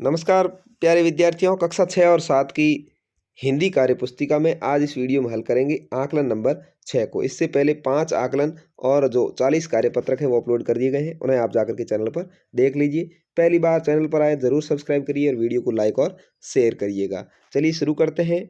नमस्कार प्यारे विद्यार्थियों, कक्षा 6 और 7 की हिंदी कार्य पुस्तिका में आज इस वीडियो में हल करेंगे आकलन नंबर 6 को। इससे पहले 5 आकलन और जो 40 कार्यपत्रक हैं वो अपलोड कर दिए गए हैं, उन्हें आप जाकर के चैनल पर देख लीजिए। पहली बार चैनल पर आए ज़रूर सब्सक्राइब करिए और वीडियो को लाइक और शेयर करिएगा। चलिए शुरू करते हैं।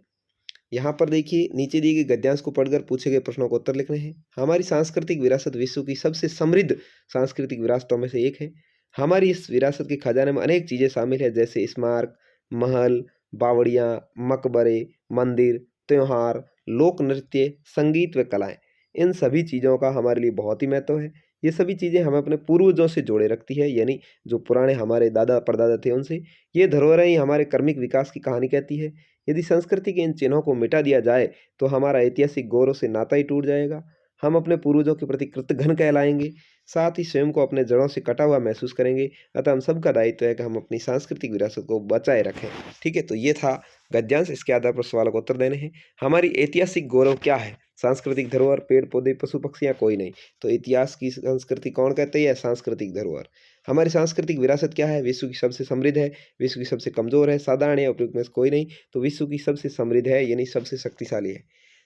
यहाँ पर देखिए, नीचे दिए गए गद्यांश को पढ़कर पूछे गए प्रश्नों को उत्तर लिखने हैं। हमारी सांस्कृतिक विरासत विश्व की सबसे समृद्ध सांस्कृतिक विरासतों में से एक है। हमारी इस विरासत के खजाने में अनेक चीज़ें शामिल हैं, जैसे स्मारक, महल, बावड़ियाँ, मकबरे, मंदिर, त्योहार, लोक नृत्य, संगीत व कलाएं। इन सभी चीज़ों का हमारे लिए बहुत ही महत्व है। ये सभी चीज़ें हमें अपने पूर्वजों से जोड़े रखती है, यानी जो पुराने हमारे दादा परदादा थे उनसे। ये धरोहरें ही हमारे कर्मिक विकास की कहानी कहती है। यदि संस्कृति के इन चिन्हों को मिटा दिया जाए तो हमारा ऐतिहासिक गौरव से नाता ही टूट जाएगा। हम अपने पूर्वजों के प्रति कृतघ्न कहलाएंगे, साथ ही स्वयं को अपने जड़ों से कटा हुआ महसूस करेंगे। अतः हम सबका दायित्व है कि हम अपनी सांस्कृतिक विरासत को बचाए रखें। ठीक है, तो ये था गद्यांश। इसके आधार पर सवालों को उत्तर देने हैं। हमारी ऐतिहासिक गौरव क्या है? सांस्कृतिक धरोहर, पेड़ पौधे, पशु पक्षी या कोई नहीं। तो इतिहास की संस्कृति कौन कहते हैं? सांस्कृतिक धरोहर। हमारी सांस्कृतिक विरासत क्या है? विश्व की सबसे समृद्ध है, विश्व की सबसे कमजोर है, साधारण है, उपयुक्त में से कोई नहीं। तो विश्व की सबसे समृद्ध है, यानी सबसे शक्तिशाली है।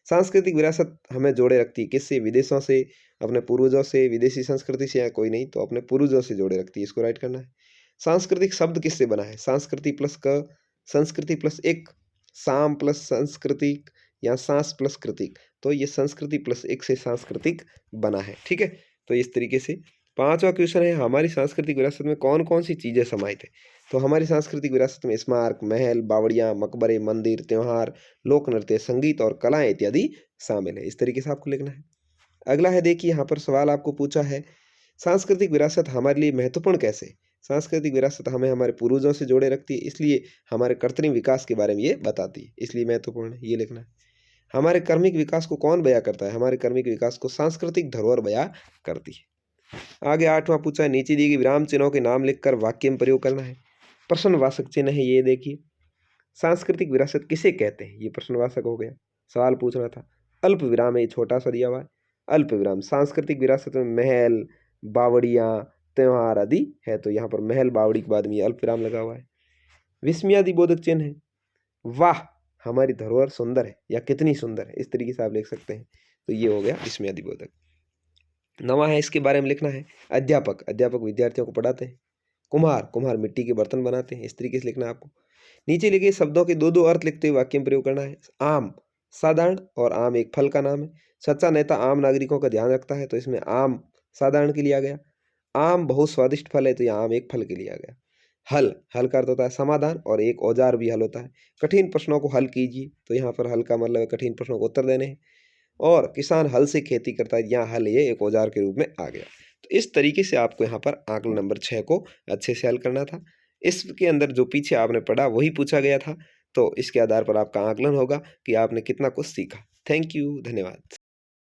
सांस्कृतिक विरासत हमें जोड़े रखती है, किससे? विदेशों से, अपने पूर्वजों से, विदेशी संस्कृति से या कोई नहीं, तो अपने पूर्वजों से जोड़े रखती है। इसको राइट करना है। सांस्कृतिक शब्द किससे बना है? संस्कृति प्लस क, संस्कृति प्लस एक, साम प्लस सांस्कृतिक या सांस प्लस कृतिक। तो ये संस्कृति प्लस एक से सांस्कृतिक बना है। ठीक है, तो इस तरीके से। पांचवा क्वेश्चन है, हमारी सांस्कृतिक विरासत में कौन कौन सी चीजें समाहित है? तो हमारी सांस्कृतिक विरासत में स्मारक, महल, बावड़ियां, मकबरे, मंदिर, त्योहार, लोक नृत्य, संगीत और कलाएं इत्यादि शामिल है। इस तरीके से आपको लिखना है। अगला है, देखिए यहाँ पर सवाल आपको पूछा है, सांस्कृतिक विरासत हमारे लिए महत्वपूर्ण कैसे? सांस्कृतिक विरासत हमें हमारे पूर्वजों से जोड़े रखती है, इसलिए हमारे कृत्रिम विकास के बारे में ये बताती है, इसलिए महत्वपूर्ण है। ये लिखना है। हमारे कर्मिक विकास को कौन बयां करता है? हमारे कर्मिक विकास को सांस्कृतिक धरोहर बयां करती है। आगे आठवां पूछा है, नीचे दी गई विराम चिन्हों के नाम लिखकर वाक्य में प्रयोग करना है। प्रश्नवाचक चिन्ह है, ये देखिए। सांस्कृतिक विरासत किसे कहते हैं? ये प्रश्नवाचक हो गया। सवाल पूछना था। अल्प विराम है, ये छोटा सा दिया हुआ है। अल्प विराम, सांस्कृतिक विरासत में महल, बावड़ियां, त्योहार आदि है, तो यहाँ पर महल बावड़ी के बाद में अल्प विराम लगा हुआ है। विस्मयादि बोधक चिन्ह है। वाह, हमारी धरोहर सुंदर है या कितनी सुंदर है, इस तरीके से आप लिख सकते हैं। तो ये हो गया विस्मयादि बोधक। नवा है, इसके बारे में लिखना है। अध्यापक, अध्यापक विद्यार्थियों को पढ़ाते हैं। कुम्हार, कुम्हार मिट्टी के बर्तन बनाते हैं। इस तरीके से लिखना है आपको। नीचे लिखे शब्दों के दो दो अर्थ लिखते हुए वाक्य में प्रयोग करना है। आम, साधारण, और आम एक फल का नाम है। सच्चा नेता आम नागरिकों का ध्यान रखता है, तो इसमें आम साधारण के लिए आ गया। आम बहुत स्वादिष्ट फल है, तो यहाँ आम एक फल के लिए आ गया। हल, हल का अर्थ होता है समाधान, और एक औजार भी हल होता है। कठिन प्रश्नों को हल कीजिए, तो यहाँ पर हल का मतलब है कठिन प्रश्नों को उत्तर देने हैं। और किसान हल से खेती करता है, यहाँ हल ये एक औजार के रूप में आ गया। तो इस तरीके से आपको यहाँ पर आंकलन नंबर 6 को अच्छे से हल करना था। इसके अंदर जो पीछे आपने पढ़ा वही पूछा गया था, तो इसके आधार पर आपका आंकलन होगा कि आपने कितना कुछ सीखा। थैंक यू, धन्यवाद।